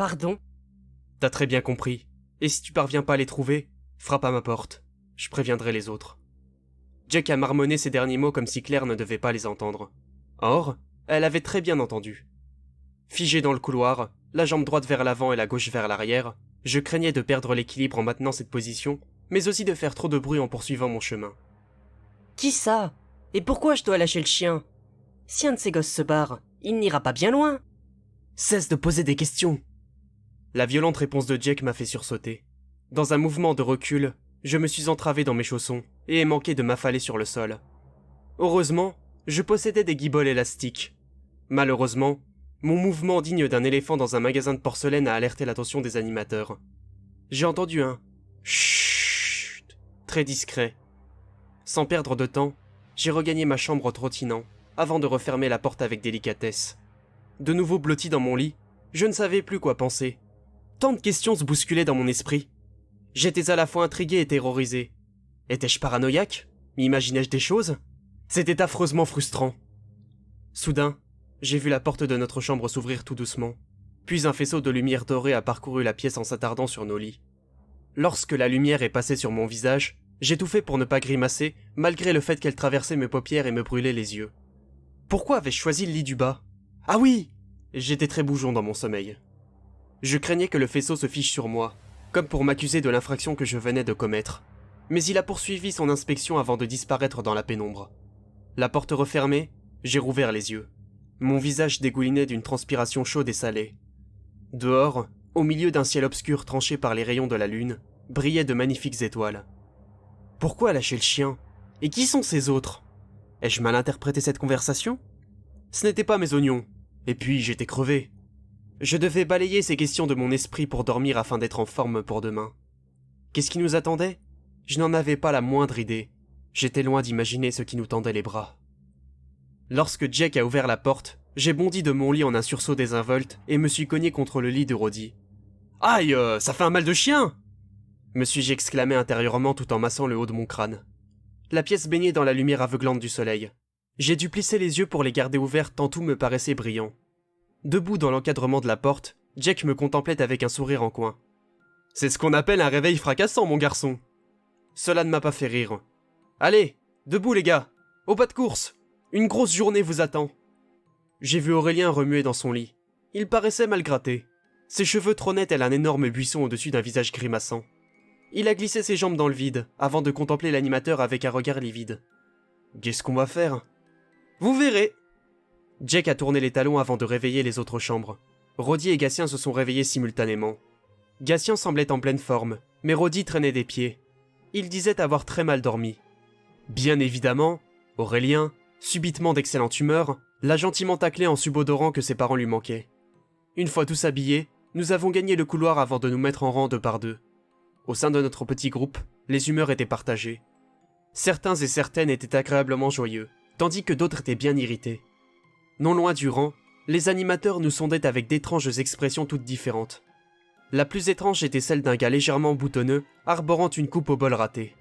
Pardon? T'as très bien compris. Et si tu parviens pas à les trouver, frappe à ma porte. Je préviendrai les autres. Jack a marmonné ces derniers mots comme si Claire ne devait pas les entendre. Or, elle avait très bien entendu. Figé dans le couloir, la jambe droite vers l'avant et la gauche vers l'arrière, je craignais de perdre l'équilibre en maintenant cette position, mais aussi de faire trop de bruit en poursuivant mon chemin. Qui ça? Et pourquoi je dois lâcher le chien? Si un de ces gosses se barre, il n'ira pas bien loin. Cesse de poser des questions. La violente réponse de Jack m'a fait sursauter. Dans un mouvement de recul, je me suis entravé dans mes chaussons et ai manqué de m'affaler sur le sol. Heureusement, je possédais des guiboles élastiques. Malheureusement, mon mouvement digne d'un éléphant dans un magasin de porcelaine a alerté l'attention des animateurs. J'ai entendu un chut très discret. Sans perdre de temps, j'ai regagné ma chambre en trottinant, avant de refermer la porte avec délicatesse. De nouveau blotti dans mon lit, je ne savais plus quoi penser. Tant de questions se bousculaient dans mon esprit. J'étais à la fois intrigué et terrorisé. Étais-je paranoïaque? M'imaginais-je des choses? C'était affreusement frustrant. Soudain, j'ai vu la porte de notre chambre s'ouvrir tout doucement, puis un faisceau de lumière dorée a parcouru la pièce en s'attardant sur nos lits. Lorsque la lumière est passée sur mon visage, j'ai tout fait pour ne pas grimacer, malgré le fait qu'elle traversait mes paupières et me brûlait les yeux. Pourquoi avais-je choisi le lit du bas? Ah oui! J'étais très bougeon dans mon sommeil. Je craignais que le faisceau se fiche sur moi, comme pour m'accuser de l'infraction que je venais de commettre. Mais il a poursuivi son inspection avant de disparaître dans la pénombre. La porte refermée, j'ai rouvert les yeux. Mon visage dégoulinait d'une transpiration chaude et salée. Dehors, au milieu d'un ciel obscur tranché par les rayons de la lune, brillaient de magnifiques étoiles. Pourquoi lâcher le chien? Et qui sont ces autres? Ai-je mal interprété cette conversation? Ce n'étaient pas mes oignons. Et puis j'étais crevé. Je devais balayer ces questions de mon esprit pour dormir afin d'être en forme pour demain. Qu'est-ce qui nous attendait? Je n'en avais pas la moindre idée. J'étais loin d'imaginer ce qui nous tendait les bras. Lorsque Jack a ouvert la porte, j'ai bondi de mon lit en un sursaut désinvolte et me suis cogné contre le lit de Roddy. « Aïe, ça fait un mal de chien !» me suis-je exclamé intérieurement tout en massant le haut de mon crâne. La pièce baignait dans la lumière aveuglante du soleil. J'ai dû plisser les yeux pour les garder ouverts tant tout me paraissait brillant. Debout dans l'encadrement de la porte, Jack me contemplait avec un sourire en coin. « C'est ce qu'on appelle un réveil fracassant, mon garçon !» Cela ne m'a pas fait rire. « Allez, debout les gars, au pas de course! Une grosse journée vous attend !» J'ai vu Aurélien remuer dans son lit. Il paraissait mal gratté. Ses cheveux trônaient tel un énorme buisson au-dessus d'un visage grimaçant. Il a glissé ses jambes dans le vide, avant de contempler l'animateur avec un regard livide. « Qu'est-ce qu'on va faire ?»« Vous verrez !» Jack a tourné les talons avant de réveiller les autres chambres. Roddy et Gatien se sont réveillés simultanément. Gatien semblait en pleine forme, mais Roddy traînait des pieds. Il disait avoir très mal dormi. Bien évidemment, Aurélien, subitement d'excellente humeur, l'a gentiment taclé en subodorant que ses parents lui manquaient. Une fois tous habillés, nous avons gagné le couloir avant de nous mettre en rang 2 par 2. Au sein de notre petit groupe, les humeurs étaient partagées. Certains et certaines étaient agréablement joyeux, tandis que d'autres étaient bien irrités. Non loin du rang, les animateurs nous sondaient avec d'étranges expressions toutes différentes. La plus étrange était celle d'un gars légèrement boutonneux, arborant une coupe au bol raté.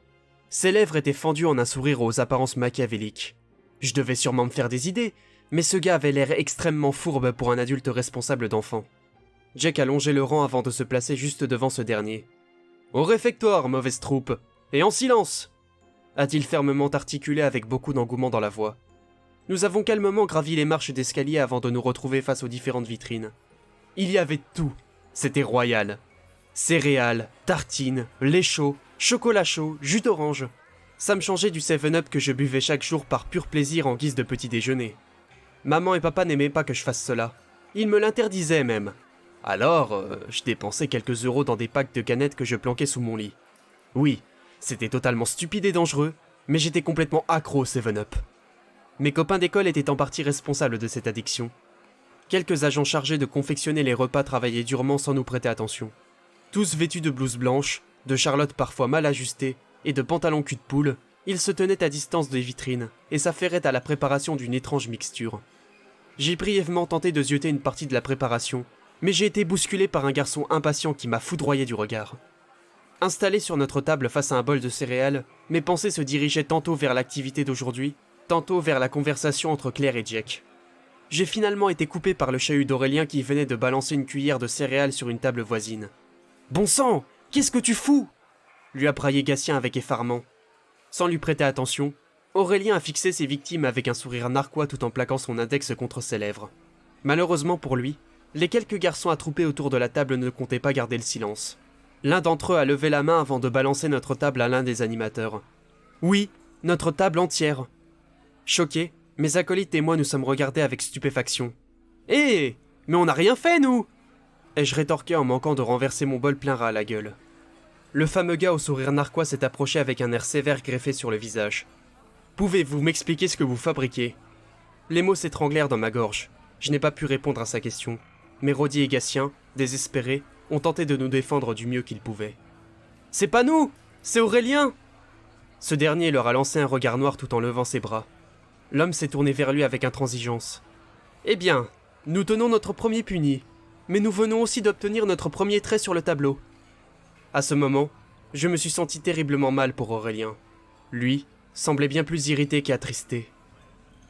Ses lèvres étaient fendues en un sourire aux apparences machiavéliques. Je devais sûrement me faire des idées, mais ce gars avait l'air extrêmement fourbe pour un adulte responsable d'enfants. Jack a longé le rang avant de se placer juste devant ce dernier. « Au réfectoire, mauvaise troupe, et en silence !» a-t-il fermement articulé avec beaucoup d'engouement dans la voix. Nous avons calmement gravi les marches d'escalier avant de nous retrouver face aux différentes vitrines. Il y avait tout, c'était royal. Céréales, tartines, lait chaud, chocolat chaud, jus d'orange. Ça me changeait du 7-Up que je buvais chaque jour par pur plaisir en guise de petit déjeuner. Maman et papa n'aimaient pas que je fasse cela. Ils me l'interdisaient même. Alors, je dépensais quelques euros dans des packs de canettes que je planquais sous mon lit. Oui, c'était totalement stupide et dangereux, mais j'étais complètement accro au 7-Up. Mes copains d'école étaient en partie responsables de cette addiction. Quelques agents chargés de confectionner les repas travaillaient durement sans nous prêter attention. Tous vêtus de blouses blanches, de charlottes parfois mal ajustées et de pantalons cul-de-poule, ils se tenaient à distance des vitrines et s'affairaient à la préparation d'une étrange mixture. J'ai brièvement tenté de zioter une partie de la préparation, mais j'ai été bousculé par un garçon impatient qui m'a foudroyé du regard. Installé sur notre table face à un bol de céréales, mes pensées se dirigeaient tantôt vers l'activité d'aujourd'hui, tantôt vers la conversation entre Claire et Jack. j'ai finalement été coupé par le chahut d'Aurélien qui venait de balancer une cuillère de céréales sur une table voisine. « Bon sang, qu'est-ce que tu fous ?» lui a braillé Gatien avec effarement. Sans lui prêter attention, Aurélien a fixé ses victimes avec un sourire narquois tout en plaquant son index contre ses lèvres. Malheureusement pour lui, les quelques garçons attroupés autour de la table ne comptaient pas garder le silence. L'un d'entre eux a levé la main avant de balancer notre table à l'un des animateurs. Oui, notre table entière. Choqués, mes acolytes et moi nous sommes regardés avec stupéfaction. « Hé, mais on n'a rien fait, nous !» ai-je rétorqué en manquant de renverser mon bol plein ras à la gueule. Le fameux gars au sourire narquois s'est approché avec un air sévère greffé sur le visage. « Pouvez-vous m'expliquer ce que vous fabriquez ?» Les mots s'étranglèrent dans ma gorge. Je n'ai pas pu répondre à sa question. Mais Rodi et Gatien, désespérés, ont tenté de nous défendre du mieux qu'ils pouvaient. « C'est pas nous, c'est Aurélien !» Ce dernier leur a lancé un regard noir tout en levant ses bras. L'homme s'est tourné vers lui avec intransigeance. « Eh bien, nous tenons notre premier puni, mais nous venons aussi d'obtenir notre premier trait sur le tableau. » À ce moment, je me suis senti terriblement mal pour Aurélien. Lui semblait bien plus irrité qu'attristé.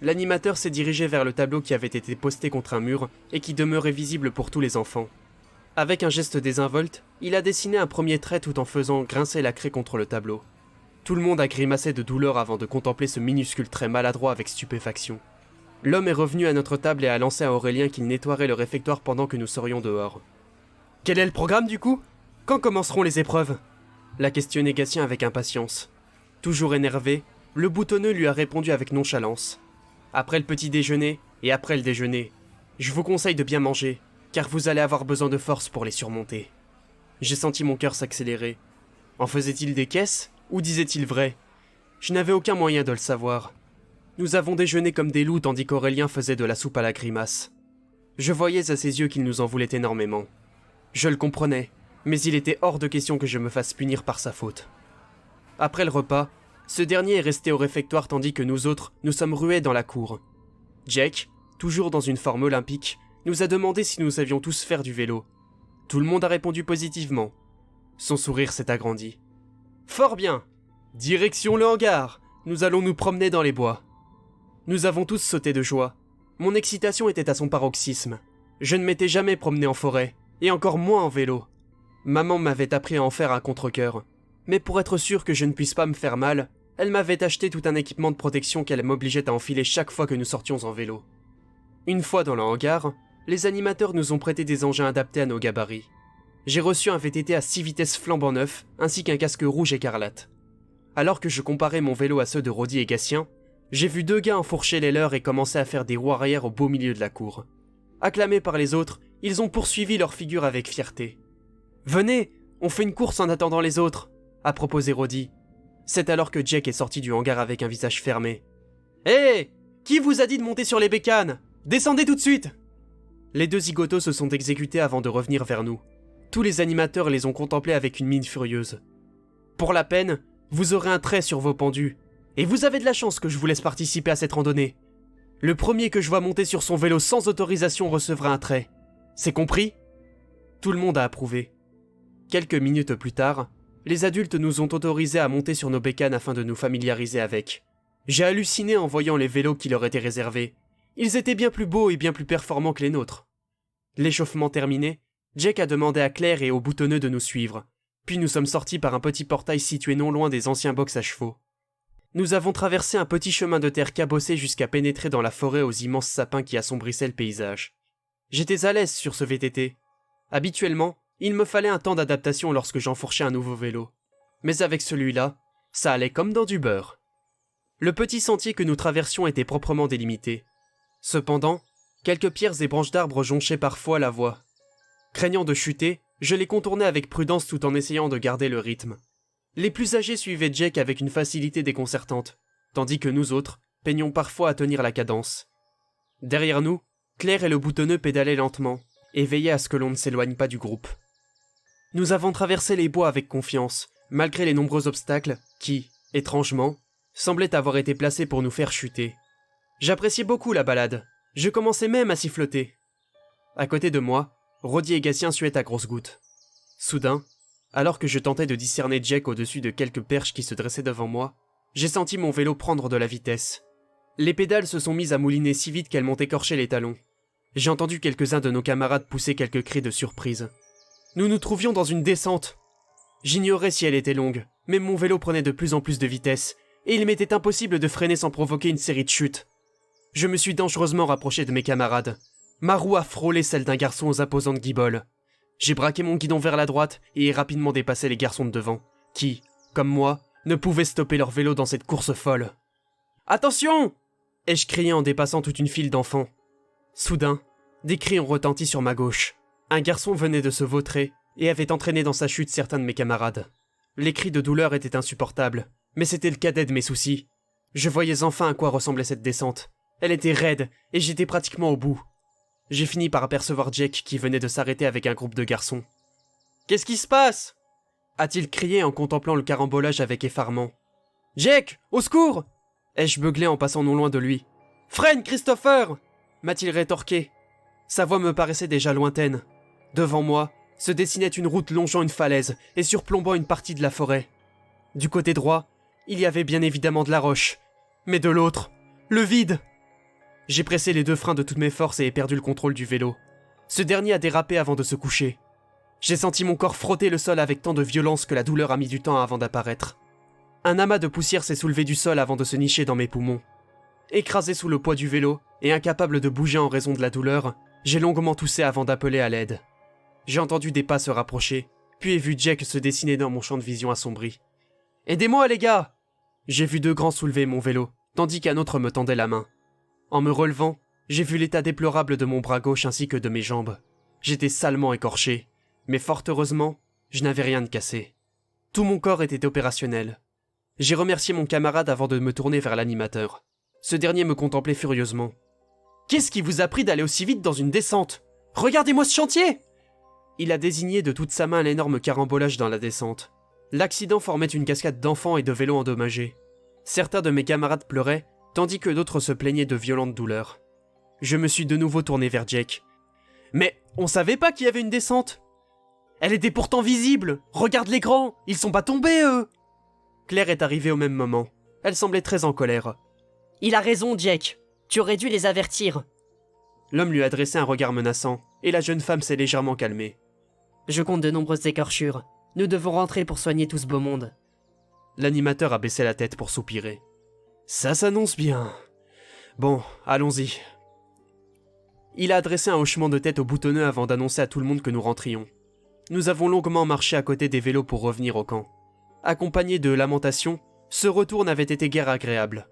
L'animateur s'est dirigé vers le tableau qui avait été posté contre un mur et qui demeurait visible pour tous les enfants. Avec un geste désinvolte, il a dessiné un premier trait tout en faisant grincer la craie contre le tableau. Tout le monde a grimacé de douleur avant de contempler ce minuscule trait maladroit avec stupéfaction. L'homme est revenu à notre table et a lancé à Aurélien qu'il nettoierait le réfectoire pendant que nous serions dehors. « Quel est le programme du coup ? Quand commenceront les épreuves ?» l'a questionné Gatien avec impatience. Toujours énervé, le boutonneux lui a répondu avec nonchalance. « Après le petit déjeuner et après le déjeuner, je vous conseille de bien manger, car vous allez avoir besoin de force pour les surmonter. » J'ai senti mon cœur s'accélérer. En faisait-il des caisses ou disait-il vrai ? Je n'avais aucun moyen de le savoir. Nous avons déjeuné comme des loups tandis qu'Aurélien faisait de la soupe à la grimace. Je voyais à ses yeux qu'il nous en voulait énormément. Je le comprenais, mais il était hors de question que je me fasse punir par sa faute. Après le repas, ce dernier est resté au réfectoire tandis que nous autres nous sommes rués dans la cour. Jack, toujours dans une forme olympique, nous a demandé si nous savions tous faire du vélo. Tout le monde a répondu positivement. Son sourire s'est agrandi. « Fort bien ! Direction le hangar ! Nous allons nous promener dans les bois. » Nous avons tous sauté de joie. Mon excitation était à son paroxysme. Je ne m'étais jamais promené en forêt, et encore moins en vélo. Maman m'avait appris à en faire à contre-cœur. Mais pour être sûr que je ne puisse pas me faire mal, elle m'avait acheté tout un équipement de protection qu'elle m'obligeait à enfiler chaque fois que nous sortions en vélo. Une fois dans le hangar, les animateurs nous ont prêté des engins adaptés à nos gabarits. J'ai reçu un VTT à 6 vitesses flambant neuf, ainsi qu'un casque rouge écarlate. Alors que je comparais mon vélo à ceux de Rodi et Gatien, j'ai vu deux gars enfourcher les leurs et commencer à faire des roues arrière au beau milieu de la cour. Acclamés par les autres, ils ont poursuivi leur figure avec fierté. « Venez, on fait une course en attendant les autres !» a proposé Rodi. C'est alors que Jack est sorti du hangar avec un visage fermé. « Hé, qui vous a dit de monter sur les bécanes ? Descendez tout de suite !» Les deux zigotos se sont exécutés avant de revenir vers nous. Tous les animateurs les ont contemplés avec une mine furieuse. « Pour la peine, vous aurez un trait sur vos pendus. Et vous avez de la chance que je vous laisse participer à cette randonnée. Le premier que je vois monter sur son vélo sans autorisation recevra un trait. C'est compris ? » Tout le monde a approuvé. Quelques minutes plus tard, les adultes nous ont autorisés à monter sur nos bécanes afin de nous familiariser avec. J'ai halluciné en voyant les vélos qui leur étaient réservés. Ils étaient bien plus beaux et bien plus performants que les nôtres. L'échauffement terminé, Jack a demandé à Claire et au boutonneux de nous suivre, puis nous sommes sortis par un petit portail situé non loin des anciens box à chevaux. Nous avons traversé un petit chemin de terre cabossé jusqu'à pénétrer dans la forêt aux immenses sapins qui assombrissaient le paysage. J'étais à l'aise sur ce VTT. Habituellement, il me fallait un temps d'adaptation lorsque j'enfourchais un nouveau vélo. Mais avec celui-là, ça allait comme dans du beurre. Le petit sentier que nous traversions était proprement délimité. Cependant, quelques pierres et branches d'arbres jonchaient parfois la voie. Craignant de chuter, je les contournais avec prudence tout en essayant de garder le rythme. Les plus âgés suivaient Jack avec une facilité déconcertante, tandis que nous autres peinions parfois à tenir la cadence. Derrière nous, Claire et le boutonneux pédalaient lentement, et veillaient à ce que l'on ne s'éloigne pas du groupe. Nous avons traversé les bois avec confiance, malgré les nombreux obstacles qui, étrangement, semblaient avoir été placés pour nous faire chuter. J'appréciais beaucoup la balade, je commençais même à siffloter. À côté de moi, Rodi et Gatien suaient à grosses gouttes. Soudain, alors que je tentais de discerner Jack au-dessus de quelques perches qui se dressaient devant moi, j'ai senti mon vélo prendre de la vitesse. Les pédales se sont mises à mouliner si vite qu'elles m'ont écorché les talons. J'ai entendu quelques-uns de nos camarades pousser quelques cris de surprise. Nous nous trouvions dans une descente. J'ignorais si elle était longue, mais mon vélo prenait de plus en plus de vitesse, et il m'était impossible de freiner sans provoquer une série de chutes. Je me suis dangereusement rapproché de mes camarades. Ma roue a frôlé celle d'un garçon aux imposantes guiboles. J'ai braqué mon guidon vers la droite et ai rapidement dépassé les garçons de devant, qui, comme moi, ne pouvaient stopper leur vélo dans cette course folle. « Attention !» ai-je crié en dépassant toute une file d'enfants. Soudain, des cris ont retenti sur ma gauche. Un garçon venait de se vautrer et avait entraîné dans sa chute certains de mes camarades. Les cris de douleur étaient insupportables, mais c'était le cadet de mes soucis. Je voyais enfin à quoi ressemblait cette descente. Elle était raide et j'étais pratiquement au bout. J'ai fini par apercevoir Jack qui venait de s'arrêter avec un groupe de garçons. « Qu'est-ce qui se passe ?» a-t-il crié en contemplant le carambolage avec effarement. « Jack, au secours !» ai-je beuglé en passant non loin de lui. « Freine, Christopher !» m'a-t-il rétorqué. Sa voix me paraissait déjà lointaine. Devant moi se dessinait une route longeant une falaise et surplombant une partie de la forêt. Du côté droit, il y avait bien évidemment de la roche. Mais de l'autre, le vide. J'ai pressé les deux freins de toutes mes forces et ai perdu le contrôle du vélo. Ce dernier a dérapé avant de se coucher. J'ai senti mon corps frotter le sol avec tant de violence que la douleur a mis du temps avant d'apparaître. Un amas de poussière s'est soulevé du sol avant de se nicher dans mes poumons. Écrasé sous le poids du vélo et incapable de bouger en raison de la douleur, j'ai longuement toussé avant d'appeler à l'aide. J'ai entendu des pas se rapprocher, puis ai vu Jack se dessiner dans mon champ de vision assombri. « Aidez-moi les gars !» J'ai vu deux grands soulever mon vélo, tandis qu'un autre me tendait la main. En me relevant, j'ai vu l'état déplorable de mon bras gauche ainsi que de mes jambes. J'étais salement écorché, mais fort heureusement, je n'avais rien de cassé. Tout mon corps était opérationnel. J'ai remercié mon camarade avant de me tourner vers l'animateur. Ce dernier me contemplait furieusement. « Qu'est-ce qui vous a pris d'aller aussi vite dans une descente ? Regardez-moi ce chantier !» Il a désigné de toute sa main l'énorme carambolage dans la descente. L'accident formait une cascade d'enfants et de vélos endommagés. Certains de mes camarades pleuraient, tandis que d'autres se plaignaient de violentes douleurs. Je me suis de nouveau tourné vers Jack. « Mais on savait pas qu'il y avait une descente !»« Elle était pourtant visible. Regarde les grands, ils sont pas tombés, eux !» Claire est arrivée au même moment. Elle semblait très en colère. « Il a raison, Jack. Tu aurais dû les avertir. » L'homme lui a adressé un regard menaçant, et la jeune femme s'est légèrement calmée. « Je compte de nombreuses écorchures. Nous devons rentrer pour soigner tout ce beau monde. » L'animateur a baissé la tête pour soupirer. « Ça s'annonce bien. Bon, allons-y. » Il a adressé un hochement de tête au boutonneux avant d'annoncer à tout le monde que nous rentrions. Nous avons longuement marché à côté des vélos pour revenir au camp. Accompagné de lamentations, ce retour n'avait été guère agréable.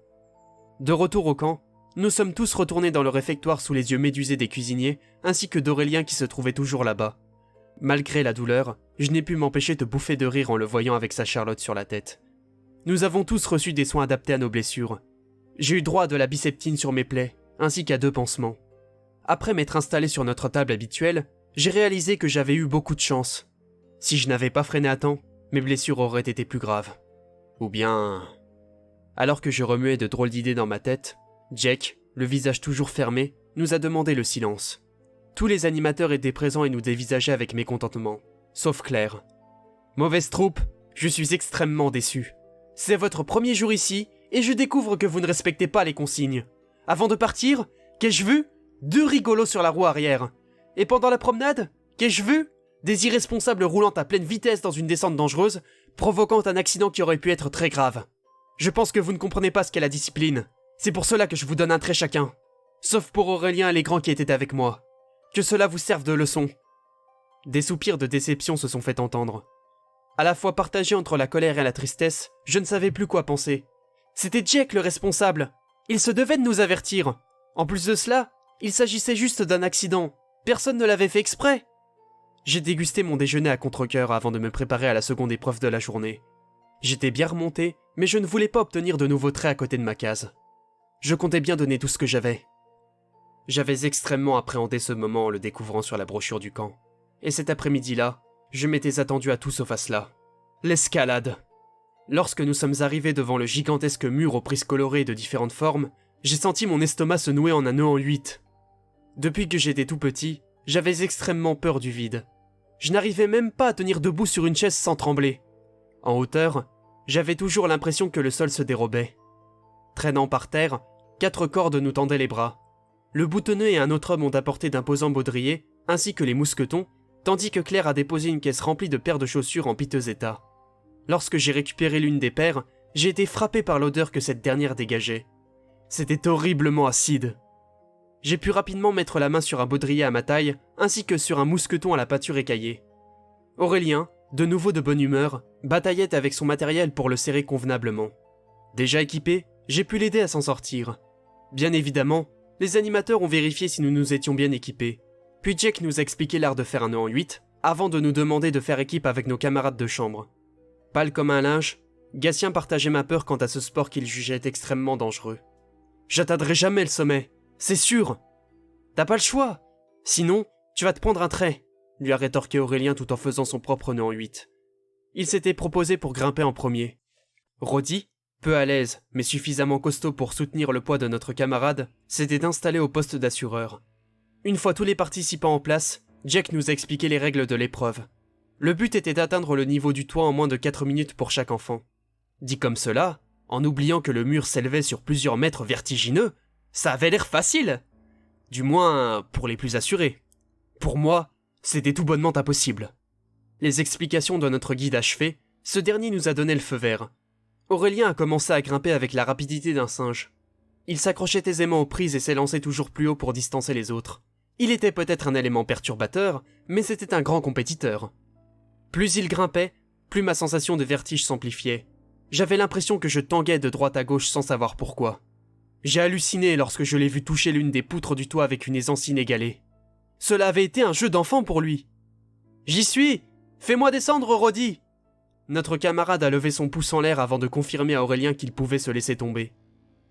De retour au camp, nous sommes tous retournés dans le réfectoire sous les yeux médusés des cuisiniers, ainsi que d'Aurélien qui se trouvait toujours là-bas. Malgré la douleur, je n'ai pu m'empêcher de bouffer de rire en le voyant avec sa charlotte sur la tête. Nous avons tous reçu des soins adaptés à nos blessures. J'ai eu droit à de la biceptine sur mes plaies, ainsi qu'à 2 pansements. Après m'être installé sur notre table habituelle, j'ai réalisé que j'avais eu beaucoup de chance. Si je n'avais pas freiné à temps, mes blessures auraient été plus graves. Ou bien... Alors que je remuais de drôles d'idées dans ma tête, Jack, le visage toujours fermé, nous a demandé le silence. Tous les animateurs étaient présents et nous dévisageaient avec mécontentement, sauf Claire. « Mauvaise troupe, je suis extrêmement déçu. C'est votre premier jour ici, et je découvre que vous ne respectez pas les consignes. Avant de partir, qu'ai-je vu ? 2 rigolos sur la roue arrière. Et pendant la promenade, qu'ai-je vu ? Des irresponsables roulant à pleine vitesse dans une descente dangereuse, provoquant un accident qui aurait pu être très grave. Je pense que vous ne comprenez pas ce qu'est la discipline. C'est pour cela que je vous donne un trait chacun. Sauf pour Aurélien et les grands qui étaient avec moi. Que cela vous serve de leçon. » Des soupirs de déception se sont fait entendre. À la fois partagé entre la colère et la tristesse, je ne savais plus quoi penser. C'était Jack le responsable. Il se devait de nous avertir. En plus de cela, il s'agissait juste d'un accident. Personne ne l'avait fait exprès. J'ai dégusté mon déjeuner à contre-cœur avant de me préparer à la seconde épreuve de la journée. J'étais bien remonté, mais je ne voulais pas obtenir de nouveaux traits à côté de ma case. Je comptais bien donner tout ce que j'avais. J'avais extrêmement appréhendé ce moment en le découvrant sur la brochure du camp. Et cet après-midi-là, je m'étais attendu à tout sauf à cela. L'escalade. Lorsque nous sommes arrivés devant le gigantesque mur aux prises colorées de différentes formes, j'ai senti mon estomac se nouer en un nœud en 8. Depuis que j'étais tout petit, j'avais extrêmement peur du vide. Je n'arrivais même pas à tenir debout sur une chaise sans trembler. En hauteur, j'avais toujours l'impression que le sol se dérobait. Traînant par terre, 4 cordes nous tendaient les bras. Le boutonneux et un autre homme ont apporté d'imposants baudriers, ainsi que les mousquetons, tandis que Claire a déposé une caisse remplie de paires de chaussures en piteux état. Lorsque j'ai récupéré l'une des paires, j'ai été frappé par l'odeur que cette dernière dégageait. C'était horriblement acide. J'ai pu rapidement mettre la main sur un baudrier à ma taille, ainsi que sur un mousqueton à la pâture écaillée. Aurélien, de nouveau de bonne humeur, bataillait avec son matériel pour le serrer convenablement. Déjà équipé, j'ai pu l'aider à s'en sortir. Bien évidemment, les animateurs ont vérifié si nous nous étions bien équipés. Puis Jack nous a expliqué l'art de faire un nœud en 8, avant de nous demander de faire équipe avec nos camarades de chambre. Pâle comme un linge, Gatien partageait ma peur quant à ce sport qu'il jugeait extrêmement dangereux. « J'atteindrai jamais le sommet, c'est sûr !»« T'as pas le choix, sinon tu vas te prendre un trait !» lui a rétorqué Aurélien tout en faisant son propre nœud en 8. Il s'était proposé pour grimper en premier. Roddy, peu à l'aise, mais suffisamment costaud pour soutenir le poids de notre camarade, s'était installé au poste d'assureur. Une fois tous les participants en place, Jack nous a expliqué les règles de l'épreuve. Le but était d'atteindre le niveau du toit en moins de 4 minutes pour chaque enfant. Dit comme cela, en oubliant que le mur s'élevait sur plusieurs mètres vertigineux, ça avait l'air facile. Du moins, pour les plus assurés. Pour moi, c'était tout bonnement impossible. Les explications de notre guide achevées, ce dernier nous a donné le feu vert. Aurélien a commencé à grimper avec la rapidité d'un singe. Il s'accrochait aisément aux prises et s'élançait toujours plus haut pour distancer les autres. Il était peut-être un élément perturbateur, mais c'était un grand compétiteur. Plus il grimpait, plus ma sensation de vertige s'amplifiait. J'avais l'impression que je tanguais de droite à gauche sans savoir pourquoi. J'ai halluciné lorsque je l'ai vu toucher l'une des poutres du toit avec une aisance inégalée. Cela avait été un jeu d'enfant pour lui. « J'y suis! Fais-moi descendre, Roddy !» Notre camarade a levé son pouce en l'air avant de confirmer à Aurélien qu'il pouvait se laisser tomber.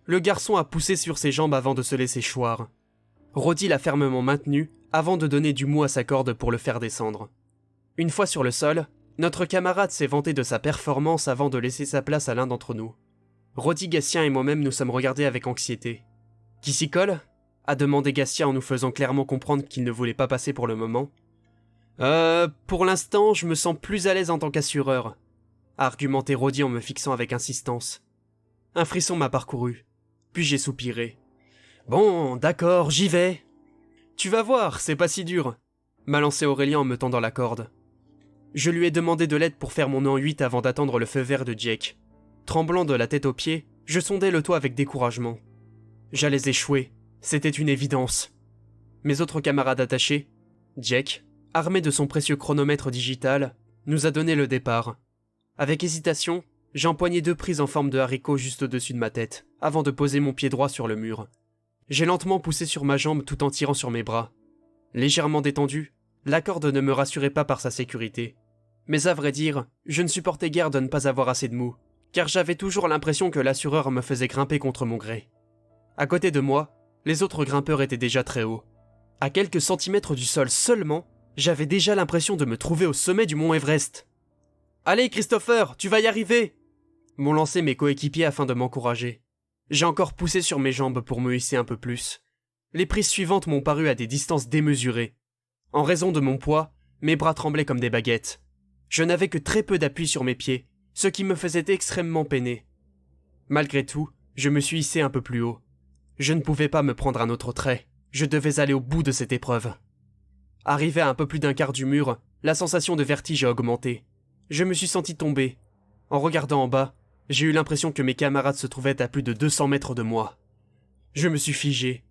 Le garçon a poussé sur ses jambes avant de se laisser choir. Roddy l'a fermement maintenu avant de donner du mou à sa corde pour le faire descendre. Une fois sur le sol, notre camarade s'est vanté de sa performance avant de laisser sa place à l'un d'entre nous. Roddy, Gatien et moi-même nous sommes regardés avec anxiété. « Qui s'y colle ?» a demandé Gatien en nous faisant clairement comprendre qu'il ne voulait pas passer pour le moment. « Pour l'instant, je me sens plus à l'aise en tant qu'assureur », a argumenté Roddy en me fixant avec insistance. Un frisson m'a parcouru, puis j'ai soupiré. « Bon, d'accord, j'y vais. »« Tu vas voir, c'est pas si dur », m'a lancé Aurélien en me tendant la corde. Je lui ai demandé de l'aide pour faire mon nœud en 8 avant d'attendre le feu vert de Jake. Tremblant de la tête aux pieds, je sondais le toit avec découragement. J'allais échouer, c'était une évidence. Mes autres camarades attachés, Jake, armé de son précieux chronomètre digital, nous a donné le départ. Avec hésitation, j'ai empoigné 2 prises en forme de haricot juste au-dessus de ma tête, avant de poser mon pied droit sur le mur. J'ai lentement poussé sur ma jambe tout en tirant sur mes bras. Légèrement détendu, la corde ne me rassurait pas par sa sécurité. Mais à vrai dire, je ne supportais guère de ne pas avoir assez de mou, car j'avais toujours l'impression que l'assureur me faisait grimper contre mon gré. À côté de moi, les autres grimpeurs étaient déjà très hauts. À quelques centimètres du sol seulement, j'avais déjà l'impression de me trouver au sommet du mont Everest. « Allez, Christopher, tu vas y arriver !» m'ont lancé mes coéquipiers afin de m'encourager. J'ai encore poussé sur mes jambes pour me hisser un peu plus. Les prises suivantes m'ont paru à des distances démesurées. En raison de mon poids, mes bras tremblaient comme des baguettes. Je n'avais que très peu d'appui sur mes pieds, ce qui me faisait extrêmement peiner. Malgré tout, je me suis hissé un peu plus haut. Je ne pouvais pas me prendre un autre trait, je devais aller au bout de cette épreuve. Arrivé à un peu plus d'un quart du mur, la sensation de vertige a augmenté. Je me suis senti tomber. En regardant en bas, j'ai eu l'impression que mes camarades se trouvaient à plus de 200 mètres de moi. Je me suis figé.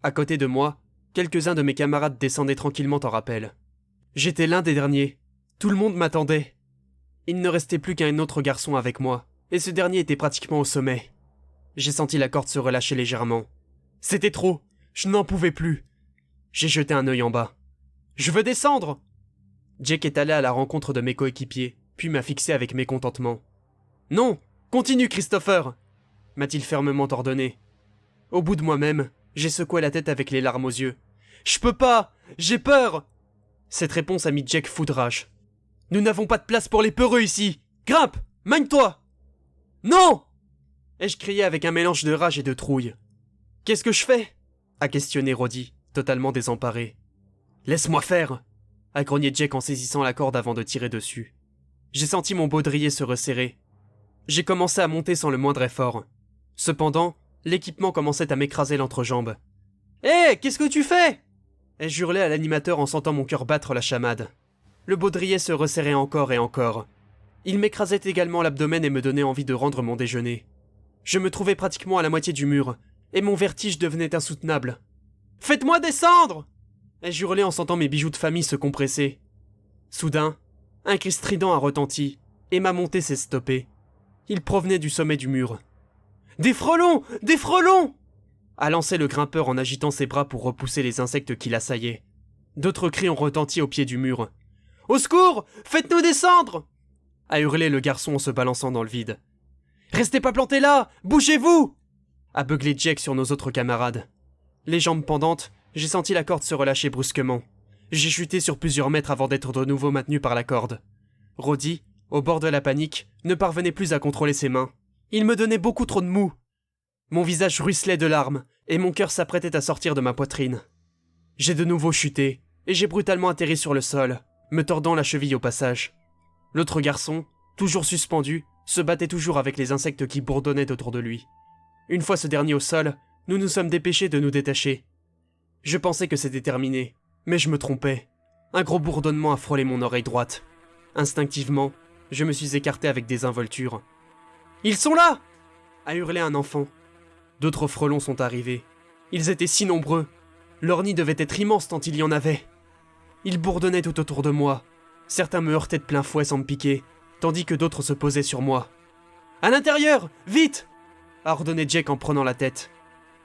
À côté de moi, quelques-uns de mes camarades descendaient tranquillement en rappel. J'étais l'un des derniers. Tout le monde m'attendait. Il ne restait plus qu'un autre garçon avec moi, et ce dernier était pratiquement au sommet. J'ai senti la corde se relâcher légèrement. C'était trop, je n'en pouvais plus. J'ai jeté un œil en bas. « Je veux descendre !» Jake est allé à la rencontre de mes coéquipiers, puis m'a fixé avec mécontentement. « Non, continue, Christopher !» m'a-t-il fermement ordonné. Au bout de moi-même, j'ai secoué la tête avec les larmes aux yeux. « Je peux pas, j'ai peur !» Cette réponse a mis Jake fou de rage. « Nous n'avons pas de place pour les peureux ici. Grimpe, mène-toi !»« Non !» ai-je crié avec un mélange de rage et de trouille. « Qu'est-ce que je fais ?» a questionné Roddy, totalement désemparé. « Laisse-moi faire !» a grogné Jake en saisissant la corde avant de tirer dessus. J'ai senti mon baudrier se resserrer. J'ai commencé à monter sans le moindre effort. Cependant, L'équipement commençait à m'écraser l'entrejambe. « Hé, qu'est-ce que tu fais ?» ai-je hurlé à l'animateur en sentant mon cœur battre la chamade. Le baudrier se resserrait encore et encore. Il m'écrasait également l'abdomen et me donnait envie de rendre mon déjeuner. Je me trouvais pratiquement à la moitié du mur, et mon vertige devenait insoutenable. « Faites-moi descendre !» ai-je hurlé en sentant mes bijoux de famille se compresser. Soudain, un cri strident a retenti, et ma montée s'est stoppée. Il provenait du sommet du mur. « Des frelons ! Des frelons !» a lancé le grimpeur en agitant ses bras pour repousser les insectes qui l'assaillaient. D'autres cris ont retenti au pied du mur. « Au secours ! Faites-nous descendre !» a hurlé le garçon en se balançant dans le vide. « Restez pas plantés là ! Bougez-vous !» a beuglé Jack sur nos autres camarades. Les jambes pendantes, j'ai senti la corde se relâcher brusquement. J'ai chuté sur plusieurs mètres avant d'être de nouveau maintenu par la corde. Roddy, au bord de la panique, ne parvenait plus à contrôler ses mains. Il me donnait beaucoup trop de mou. Mon visage ruisselait de larmes, et mon cœur s'apprêtait à sortir de ma poitrine. J'ai de nouveau chuté, et j'ai brutalement atterri sur le sol, me tordant la cheville au passage. L'autre garçon, toujours suspendu, se battait toujours avec les insectes qui bourdonnaient autour de lui. Une fois ce dernier au sol, nous nous sommes dépêchés de nous détacher. Je pensais que c'était terminé, mais je me trompais. Un gros bourdonnement a frôlé mon oreille droite. Instinctivement, je me suis écarté avec désinvolture. « Ils sont là !» a hurlé un enfant. D'autres frelons sont arrivés. Ils étaient si nombreux. Leur nid devait être immense tant il y en avait. Ils bourdonnaient tout autour de moi. Certains me heurtaient de plein fouet sans me piquer, tandis que d'autres se posaient sur moi. « À l'intérieur ! Vite !» a ordonné Jack en prenant la tête.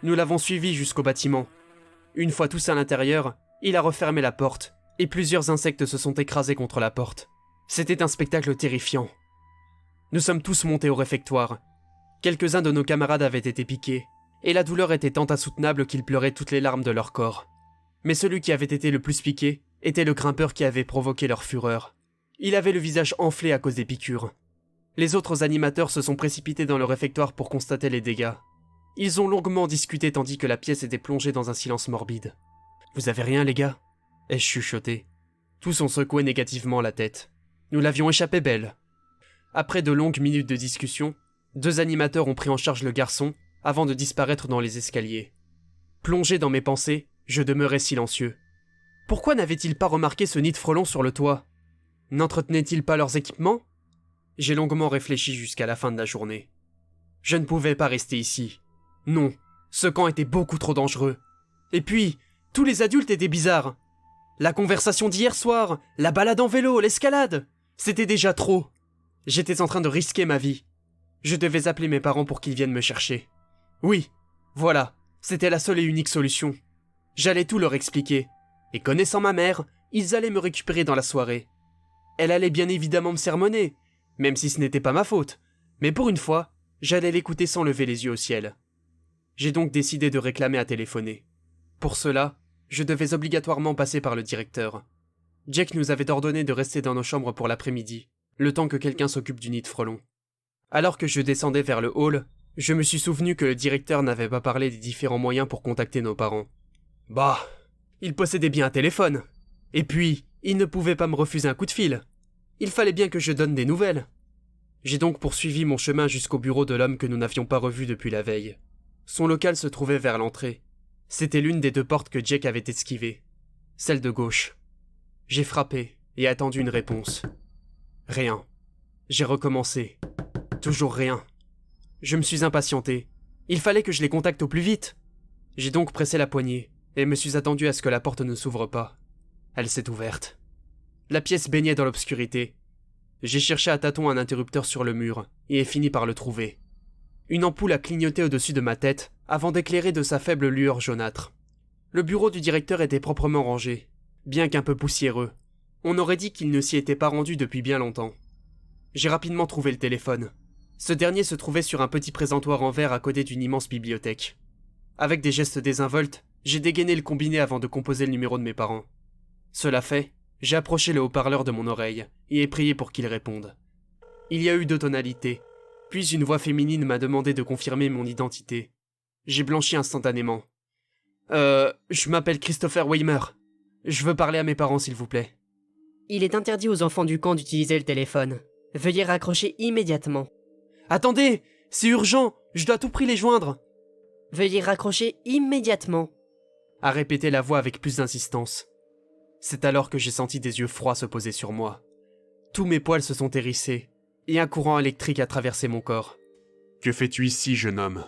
Nous l'avons suivi jusqu'au bâtiment. Une fois tous à l'intérieur, il a refermé la porte, et plusieurs insectes se sont écrasés contre la porte. C'était un spectacle terrifiant. Nous sommes tous montés au réfectoire. Quelques-uns de nos camarades avaient été piqués, et la douleur était tant insoutenable qu'ils pleuraient toutes les larmes de leur corps. Mais celui qui avait été le plus piqué était le grimpeur qui avait provoqué leur fureur. Il avait le visage enflé à cause des piqûres. Les autres animateurs se sont précipités dans le réfectoire pour constater les dégâts. Ils ont longuement discuté tandis que la pièce était plongée dans un silence morbide. « Vous avez rien, les gars ?» ai-je chuchoté. Tous ont secoué négativement la tête. Nous l'avions échappé belle. Après de longues minutes de discussion, 2 animateurs ont pris en charge le garçon avant de disparaître dans les escaliers. Plongé dans mes pensées, je demeurais silencieux. Pourquoi n'avaient-ils pas remarqué ce nid de frelons sur le toit? N'entretenaient-ils pas leurs équipements? J'ai longuement réfléchi jusqu'à la fin de la journée. Je ne pouvais pas rester ici. Non, ce camp était beaucoup trop dangereux. Et puis, tous les adultes étaient bizarres. La conversation d'hier soir, la balade en vélo, l'escalade, c'était déjà trop. J'étais en train de risquer ma vie. Je devais appeler mes parents pour qu'ils viennent me chercher. Oui, voilà, c'était la seule et unique solution. J'allais tout leur expliquer. Et connaissant ma mère, ils allaient me récupérer dans la soirée. Elle allait bien évidemment me sermonner, même si ce n'était pas ma faute. Mais pour une fois, j'allais l'écouter sans lever les yeux au ciel. J'ai donc décidé de réclamer à téléphoner. Pour cela, je devais obligatoirement passer par le directeur. Jack nous avait ordonné de rester dans nos chambres pour l'après-midi, le temps que quelqu'un s'occupe du nid de frelons. Alors que je descendais vers le hall, je me suis souvenu que le directeur n'avait pas parlé des différents moyens pour contacter nos parents. Bah, il possédait bien un téléphone. Et puis, il ne pouvait pas me refuser un coup de fil. Il fallait bien que je donne des nouvelles. J'ai donc poursuivi mon chemin jusqu'au bureau de l'homme que nous n'avions pas revu depuis la veille. Son local se trouvait vers l'entrée. C'était l'une des 2 portes que Jack avait esquivées. Celle de gauche. J'ai frappé et attendu une réponse. Rien. J'ai recommencé. Toujours rien. Je me suis impatienté. Il fallait que je les contacte au plus vite. J'ai donc pressé la poignée et me suis attendu à ce que la porte ne s'ouvre pas. Elle s'est ouverte. La pièce baignait dans l'obscurité. J'ai cherché à tâtons un interrupteur sur le mur et ai fini par le trouver. Une ampoule a clignoté au-dessus de ma tête avant d'éclairer de sa faible lueur jaunâtre. Le bureau du directeur était proprement rangé, bien qu'un peu poussiéreux. On aurait dit qu'il ne s'y était pas rendu depuis bien longtemps. J'ai rapidement trouvé le téléphone. Ce dernier se trouvait sur un petit présentoir en verre à côté d'une immense bibliothèque. Avec des gestes désinvoltes, j'ai dégainé le combiné avant de composer le numéro de mes parents. Cela fait, j'ai approché le haut-parleur de mon oreille et ai prié pour qu'il réponde. Il y a eu 2 tonalités, puis une voix féminine m'a demandé de confirmer mon identité. J'ai blanchi instantanément. Je m'appelle Christopher Weimer. Je veux parler à mes parents, s'il vous plaît. Il est interdit aux enfants du camp d'utiliser le téléphone. Veuillez raccrocher immédiatement. Attendez, c'est urgent, je dois à tout prix les joindre. Veuillez raccrocher immédiatement. A répété la voix avec plus d'insistance. C'est alors que j'ai senti des yeux froids se poser sur moi. Tous mes poils se sont hérissés, et un courant électrique a traversé mon corps. Que fais-tu ici, jeune homme ?